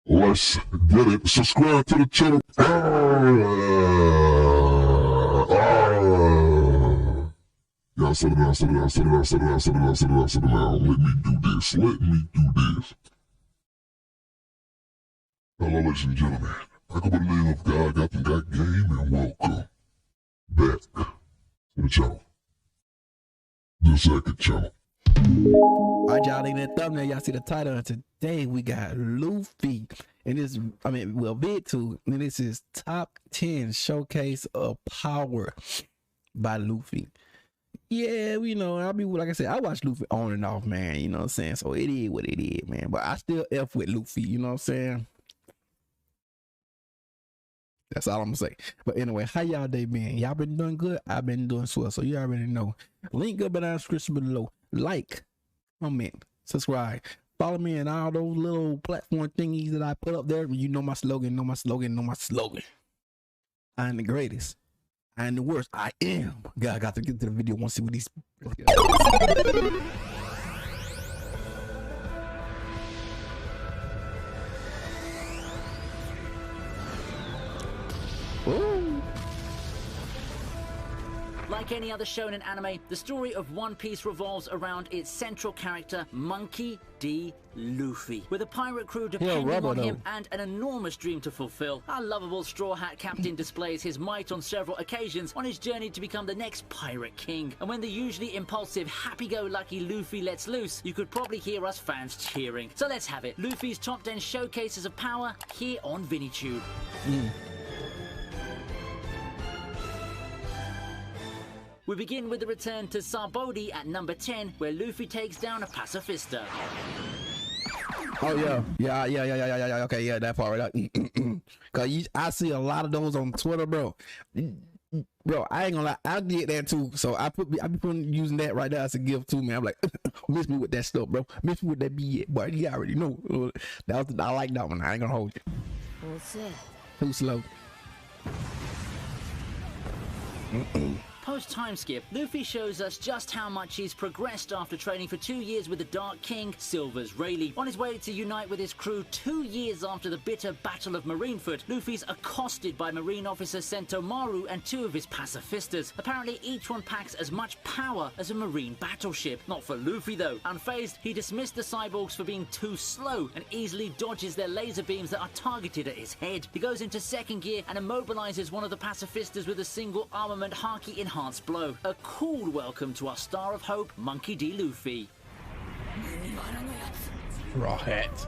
Let's get it. Subscribe to the channel. Y'all sit it down, sit it down, sit it down, sit it down, sit it down, sit it down, sit it down. Let me do this. Let me do this. Hello, ladies and gentlemen. I go by the name of GODGOTHAM Got Game, and welcome back to the channel. The second channel. Alright, y'all, in that thumbnail, y'all see the title, and today we got Luffy, and this, vid 2, and this is top 10 showcase of power by Luffy. Yeah, you know, like I said, I watch Luffy on and off, man, you know what I'm saying? So it is what it is, man, but I still F with Luffy, you know what I'm saying? That's all I'm gonna say. But anyway, how y'all day been? Y'all been doing good? I've been doing swell, so you already know. Link up in the description below. Like, comment, subscribe, follow me in all those little platform thingies that I put up there. You know my slogan, know my slogan, know my slogan. I am the greatest. I am the worst. I am. God, I got to get to the video. Want to see what these. Ooh. Like any other shonen anime, the story of One Piece revolves around its central character, Monkey D. Luffy. With a pirate crew depending on him and an enormous dream to fulfill, our lovable Straw Hat captain displays his might on several occasions on his journey to become the next pirate king. And when the usually impulsive, happy-go-lucky Luffy lets loose, you could probably hear us fans cheering. So let's have it. Luffy's top 10 showcases of power here on ViniTube. We begin with the return to Sabaody at number 10, where Luffy takes down a Pacifista. Oh yeah, okay, yeah, that part right there. Cause I see a lot of those on Twitter, bro. Bro, I ain't gonna lie, I did that too. So I be using that right there as a gift too, man. I'm like, miss me with that stuff, bro. Miss me with that BS, boy. You already know. I like that one. I ain't gonna hold you. Too slow. Post-time skip, Luffy shows us just how much he's progressed after training for 2 years with the Dark King, Silver's Rayleigh. On his way to unite with his crew 2 years after the bitter Battle of Marineford, Luffy's accosted by Marine Officer Sentomaru and 2 of his Pacifistas. Apparently each one packs as much power as a Marine battleship. Not for Luffy though. Unfazed, he dismissed the cyborgs for being too slow and easily dodges their laser beams that are targeted at his head. He goes into second gear and immobilizes one of the Pacifistas with a single armament Haki enhanced blow. A cool welcome to our Star of Hope, Monkey D. Luffy. Raw hat.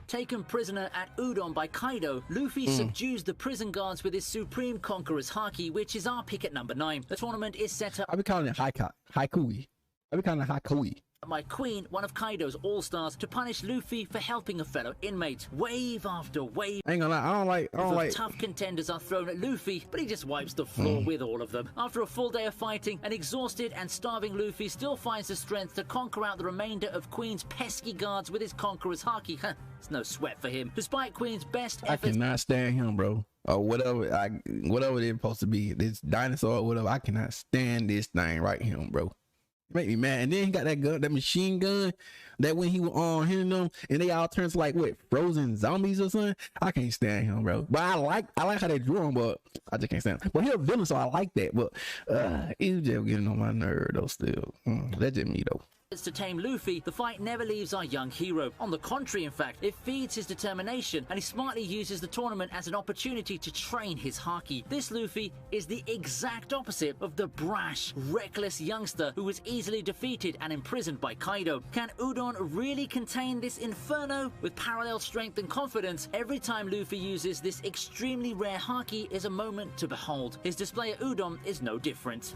Taken prisoner at Udon by Kaido, Luffy subdues the prison guards with his supreme Conqueror's Haki, which is our pick at number 9. The tournament is set up. I be calling it Haikui. I be calling it Hakui. By Queen, one of Kaido's all-stars, to punish Luffy for helping a fellow inmate. Wave after wave. I ain't gonna lie, I don't like tough contenders are thrown at Luffy, but he just wipes the floor with all of them. After a full day of fighting, an exhausted and starving Luffy still finds the strength to conquer out the remainder of Queen's pesky guards with his Conqueror's Haki. It's no sweat for him. Despite Queen's best efforts, I cannot stand him, bro. Or whatever it's supposed to be, this dinosaur or whatever. I cannot stand this thing right here, bro. Make me mad. And then he got that gun, that machine gun, that when he was on hitting them and they all turns like what, frozen zombies or something. I can't stand him, bro. But I like how they drew him, but I just can't stand him. But he's a villain, so I like that. But he's just getting on my nerve though still. That's just me though. To tame Luffy, the fight never leaves our young hero. On the contrary, in fact, it feeds his determination, and he smartly uses the tournament as an opportunity to train his Haki. This Luffy is the exact opposite of the brash, reckless youngster who was easily defeated and imprisoned by Kaido. Can Udon really contain this inferno? With parallel strength and confidence, every time Luffy uses this extremely rare Haki is a moment to behold. His display at Udon is no different.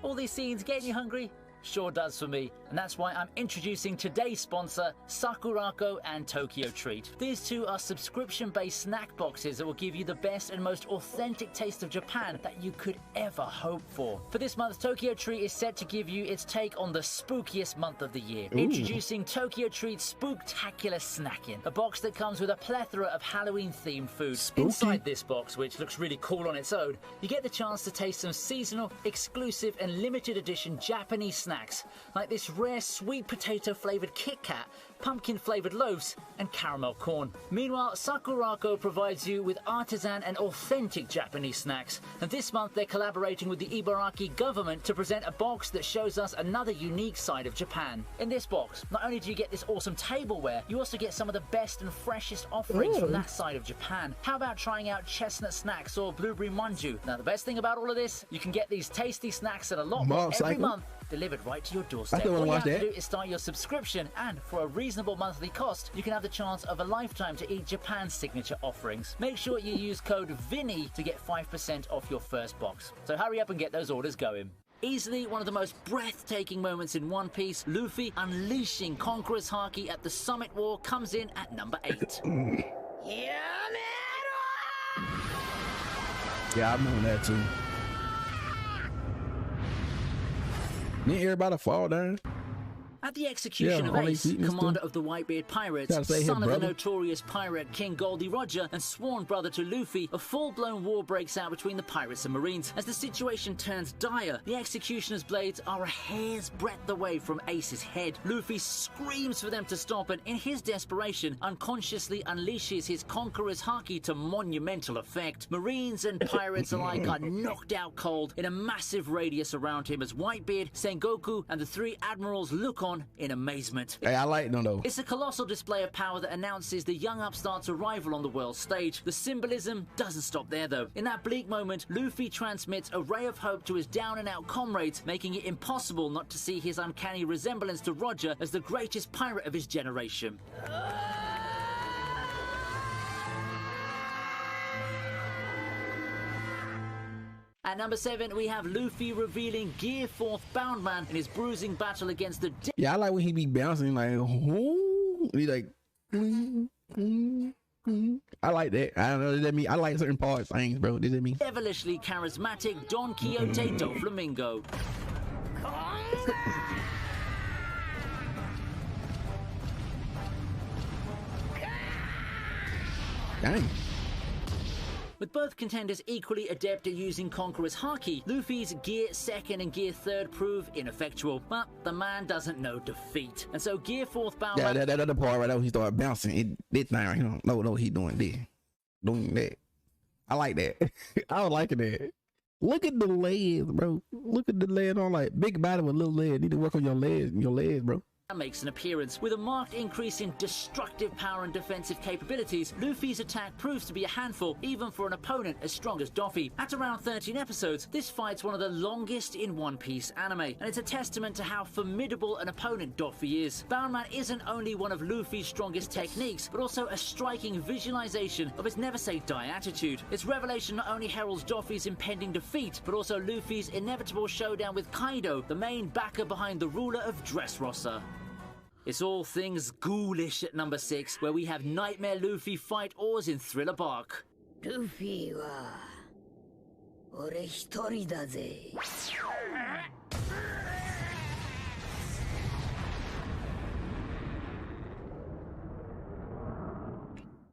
All these scenes getting you hungry? Sure does for me, and that's why I'm introducing today's sponsor, Sakurako and Tokyo Treat. These two are subscription-based snack boxes that will give you the best and most authentic taste of Japan that you could ever hope for. For this month, Tokyo Treat is set to give you its take on the spookiest month of the year. Ooh. Introducing Tokyo Treat Spooktacular Snackin', a box that comes with a plethora of Halloween-themed food. Spooky. Inside this box, which looks really cool on its own, you get the chance to taste some seasonal, exclusive, and limited edition Japanese snacks, like this rare sweet potato flavored Kit Kat, pumpkin flavored loaves, and caramel corn. Meanwhile, Sakurako provides you with artisan and authentic Japanese snacks, and this month they're collaborating with the Ibaraki government to present a box that shows us another unique side of Japan. In this box, not only do you get this awesome tableware, you also get some of the best and freshest offerings from that side of Japan. How about trying out chestnut snacks or blueberry manju? Now, the best thing about all of this, you can get these tasty snacks and a lot more every month, delivered right to your doorstep. All you have to do is start your subscription, and for a reasonable monthly cost, you can have the chance of a lifetime to eat Japan's signature offerings. Make sure you use code VINNY to get 5% off your first box. So hurry up and get those orders going. Easily one of the most breathtaking moments in One Piece, Luffy unleashing Conqueror's Haki at the Summit War comes in at number 8. Yeah, I remember that too. Didn't everybody fall down? At the execution of Ace, commander of the Whitebeard Pirates, son of the notorious pirate King Goldie Roger, and sworn brother to Luffy, a full-blown war breaks out between the pirates and Marines. As the situation turns dire, the executioner's blades are a hair's breadth away from Ace's head. Luffy screams for them to stop, and in his desperation, unconsciously unleashes his Conqueror's Haki to monumental effect. Marines and pirates alike are knocked out cold in a massive radius around him as Whitebeard, Sengoku, and the three admirals look on in amazement. Hey, I like them though. It's a colossal display of power that announces the young upstart's arrival on the world stage. The symbolism doesn't stop there though. In that bleak moment, Luffy transmits a ray of hope to his down-and-out comrades, making it impossible not to see his uncanny resemblance to Roger as the greatest pirate of his generation. At number 7, we have Luffy revealing Gear 4th Boundman in his bruising battle against the... Yeah, I like when he be bouncing like, whoo. He like, I like that. I don't know what that mean. I like certain parts, things, bro. Does that mean? Devilishly charismatic Don Quixote Doflamingo. Dang. With both contenders equally adept at using Conqueror's Haki, Luffy's Gear 2nd and Gear 3rd prove ineffectual. But the man doesn't know defeat. And so Gear 4th Boundman... Yeah, that other part right there, he started bouncing. This thing right here, no, he doing this. Doing that. I like that. I was liking that. Look at the legs, bro. Look at the legs on like big body with little legs. Need to work on your legs, bro. Makes an appearance. With a marked increase in destructive power and defensive capabilities, Luffy's attack proves to be a handful, even for an opponent as strong as Doffy. At around 13 episodes, this fight's one of the longest in One Piece anime, and it's a testament to how formidable an opponent Doffy is. Boundman isn't only one of Luffy's strongest techniques, but also a striking visualization of his never-say-die attitude. Its revelation not only heralds Doffy's impending defeat, but also Luffy's inevitable showdown with Kaido, the main backer behind the ruler of Dressrosa. It's all things ghoulish at number 6, where we have Nightmare Luffy fight Oars in Thriller Bark. Luffy wa ore hitori da ze.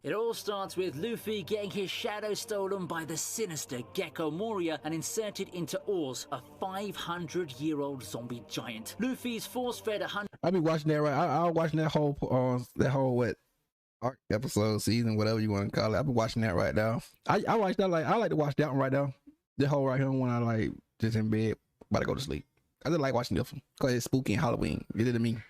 It all starts with Luffy getting his shadow stolen by the sinister Gecko Moria and inserted into Oars, a 500-year-old zombie giant. Luffy's force-fed 100... I be watching that right. I was watching that whole what arc episode, season, whatever you want to call it. I've been watching that right now. I watch that I like to watch that one right now. The whole right here when I like just in bed, about to go to sleep. I just like watching this one because it's spooky and Halloween. You know what I mean?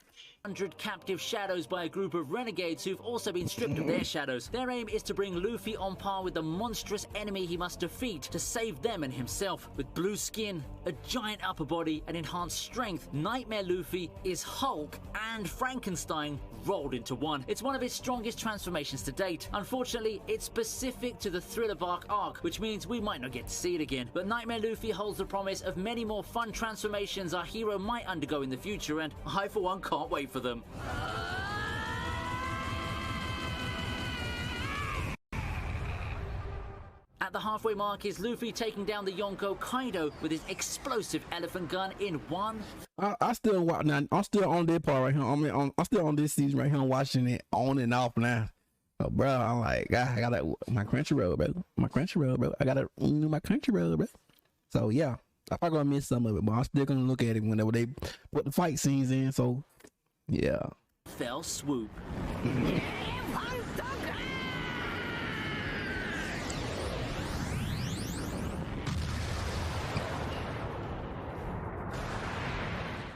100 captive shadows by a group of renegades who've also been stripped of their shadows. Their aim is to bring Luffy on par with the monstrous enemy he must defeat to save them and himself. With blue skin, a giant upper body, and enhanced strength, Nightmare Luffy is Hulk and Frankenstein rolled into one. It's one of his strongest transformations to date. Unfortunately, it's specific to the Thriller Bark arc, which means we might not get to see it again. But Nightmare Luffy holds the promise of many more fun transformations our hero might undergo in the future, and I for one can't wait for them. At the halfway mark is Luffy taking down the Yonko Kaido with his explosive elephant gun in one. I still watch now. I'm still on that part right here. I'm still on this season right here. I'm watching it on and off now. Oh, bro, I'm like, I got my Crunchyroll, bro. My Crunchyroll, bro. I got to my Crunchyroll, bro. So yeah, I'm probably gonna miss some of it, but I'm still gonna look at it whenever they put the fight scenes in. So yeah. Fell swoop.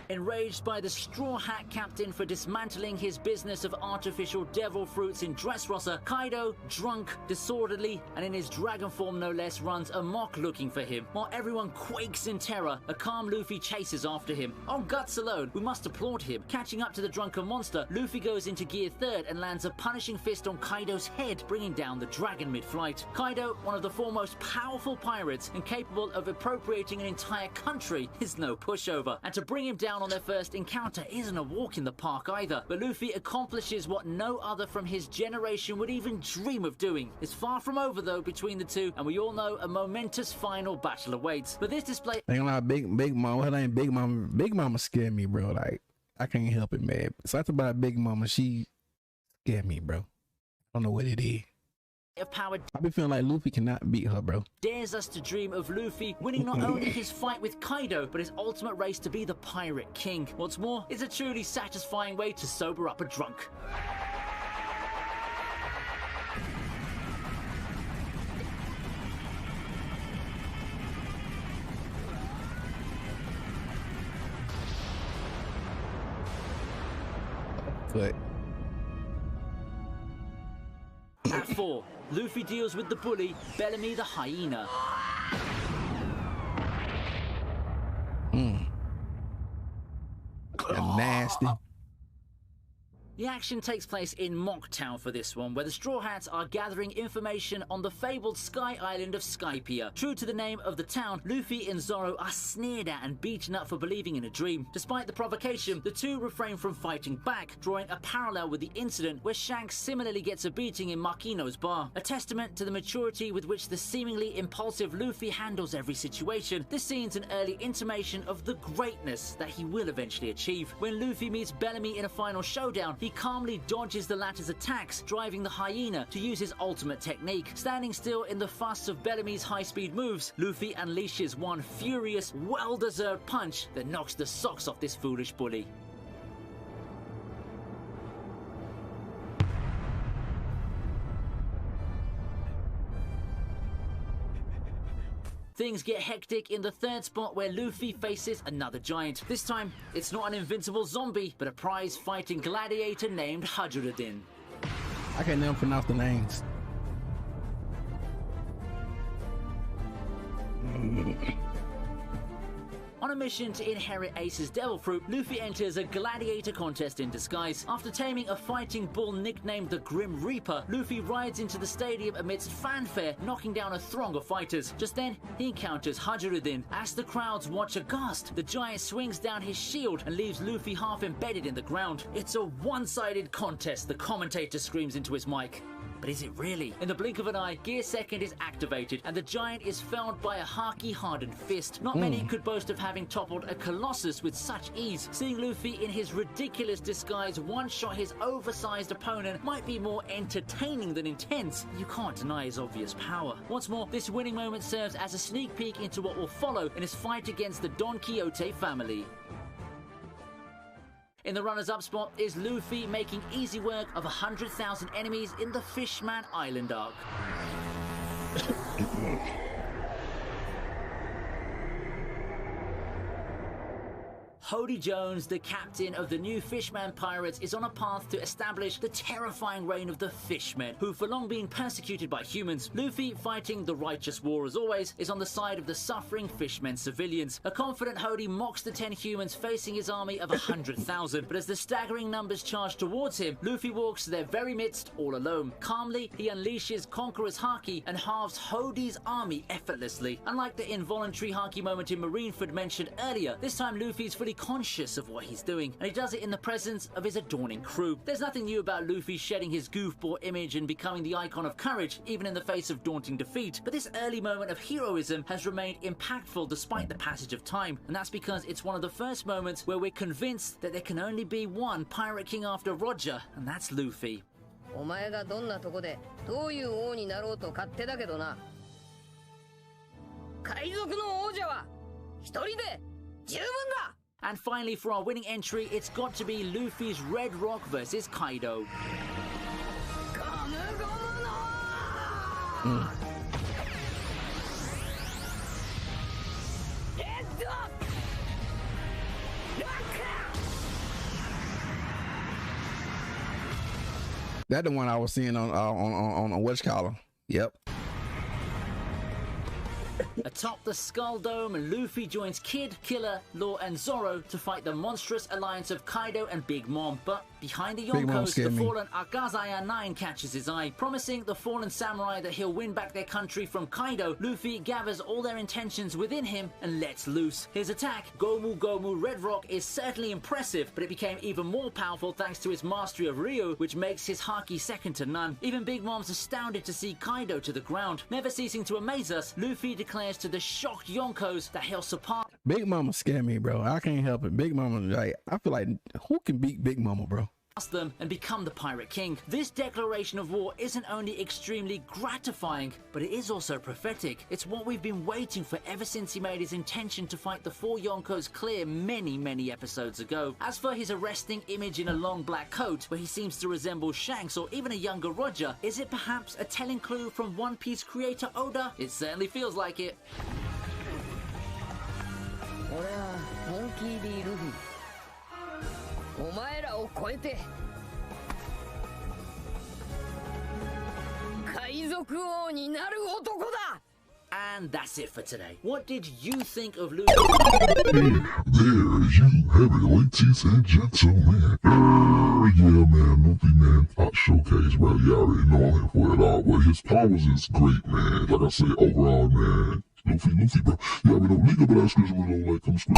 Enraged by the Straw Hat Captain for dismantling his business of artificial devil fruits in Dressrosa, Kaido, drunk, disorderly, and in his dragon form no less, runs amok looking for him. While everyone quakes in terror, a calm Luffy chases after him. On guts alone, we must applaud him. Catching up to the drunken monster, Luffy goes into gear third and lands a punishing fist on Kaido's head, bringing down the dragon mid-flight. Kaido, one of the foremost powerful pirates and capable of appropriating an entire country, is no pushover. And to bring him down on their first encounter isn't a walk in the park either, but Luffy accomplishes what no other from his generation would even dream of doing. It's far from over though between the two, and we all know a momentous final battle awaits. But this display ain't like Big Mama. Her name Big Mama. Big Mama scared me, bro. Like I can't help it, man. Something about Big Mama, she scared me, bro. I don't know what it is. Of power I be feeling like Luffy cannot beat her, bro. Dares us to dream of Luffy winning not only his fight with Kaido, but his ultimate race to be the Pirate King. What's more, it's a truly satisfying way to sober up a drunk. But At 4, Luffy deals with the bully, Bellamy the hyena. Nasty. The action takes place in Mock Town for this one, where the Straw Hats are gathering information on the fabled Sky Island of Skypiea. True to the name of the town, Luffy and Zoro are sneered at and beaten up for believing in a dream. Despite the provocation, the two refrain from fighting back, drawing a parallel with the incident where Shanks similarly gets a beating in Makino's bar. A testament to the maturity with which the seemingly impulsive Luffy handles every situation. This scene's an early intimation of the greatness that he will eventually achieve. When Luffy meets Bellamy in a final showdown, he calmly dodges the latter's attacks, driving the hyena to use his ultimate technique. Standing still in the fuss of Bellamy's high-speed moves, Luffy unleashes one furious, well-deserved punch that knocks the socks off this foolish bully. Things get hectic in the third spot where Luffy faces another giant. This time, it's not an invincible zombie, but a prize-fighting gladiator named Hajuruddin. I can't never pronounce the names. On a mission to inherit Ace's Devil Fruit, Luffy enters a gladiator contest in disguise. After taming a fighting bull nicknamed the Grim Reaper, Luffy rides into the stadium amidst fanfare, knocking down a throng of fighters. Just then, he encounters Hajuruddin. As the crowds watch aghast, the giant swings down his shield and leaves Luffy half embedded in the ground. It's a one-sided contest, the commentator screams into his mic. But is it really? In the blink of an eye, Gear Second is activated, and the giant is felled by a Haki hardened fist. Not many could boast of having toppled a Colossus with such ease. Seeing Luffy in his ridiculous disguise one-shot his oversized opponent might be more entertaining than intense. You can't deny his obvious power. What's more, this winning moment serves as a sneak peek into what will follow in his fight against the Don Quixote family. In the runners-up spot is Luffy making easy work of 100,000 enemies in the Fishman Island arc. Hody Jones, the captain of the new Fishman pirates, is on a path to establish the terrifying reign of the Fishmen, who've for long been persecuted by humans. Luffy, fighting the righteous war as always, is on the side of the suffering Fishmen civilians. A confident Hody mocks the 10 humans facing his army of 100,000, but as the staggering numbers charge towards him, Luffy walks to their very midst all alone. Calmly, he unleashes Conqueror's Haki and halves Hody's army effortlessly. Unlike the involuntary Haki moment in Marineford mentioned earlier, this time Luffy's fully conscious of what he's doing, and he does it in the presence of his adorning crew. There's nothing new about Luffy shedding his goofball image and becoming the icon of courage, even in the face of daunting defeat, but this early moment of heroism has remained impactful despite the passage of time, and that's because it's one of the first moments where we're convinced that there can only be one Pirate King after Roger, and that's Luffy. お前がどんなとこでどういう王になろうと勝手だけどな。海賊の王者は一人で十分だ。 And finally, for our winning entry, it's got to be Luffy's Red Roc versus Kaido. That's the one I was seeing on a watch collar. Yep. Atop the Skull Dome, Luffy joins Kid, Killer, Law, and Zoro to fight the monstrous alliance of Kaido and Big Mom. But behind the Yonkos, the fallen Akazaya 9 catches his eye. Promising the fallen samurai that he'll win back their country from Kaido, Luffy gathers all their intentions within him and lets loose. His attack, Gomu Gomu Red Roc, is certainly impressive, but it became even more powerful thanks to his mastery of Ryu, which makes his Haki second to none. Even Big Mom's astounded to see Kaido to the ground. Never ceasing to amaze us, Luffy declares to the shocked Yonkos that he'll surpass. Big Mama scare me, bro. I can't help it. Big Mama, like, I feel like who can beat Big Mama, bro? Them and become the Pirate King. This declaration of war isn't only extremely gratifying, but it is also prophetic. It's what we've been waiting for ever since he made his intention to fight the 4 Yonkos clear many episodes ago. As for his arresting image in a long black coat, where he seems to resemble Shanks or even a younger Roger, is it perhaps a telling clue from One Piece creator Oda? It certainly feels like it. 俺はモンキー D ルフィ。お前らを超えて海賊王になる男だ。 And that's it for today. What did you think of Luffy? Hey, there you have it, ladies and gentlemen. Yeah, man, Luffy, man, hot showcase, bro. You already know I'm here for it all, but his powers is great, man. Like I said, overall, man, Luffy, bro. You already know, link up in the description below, like, come screw.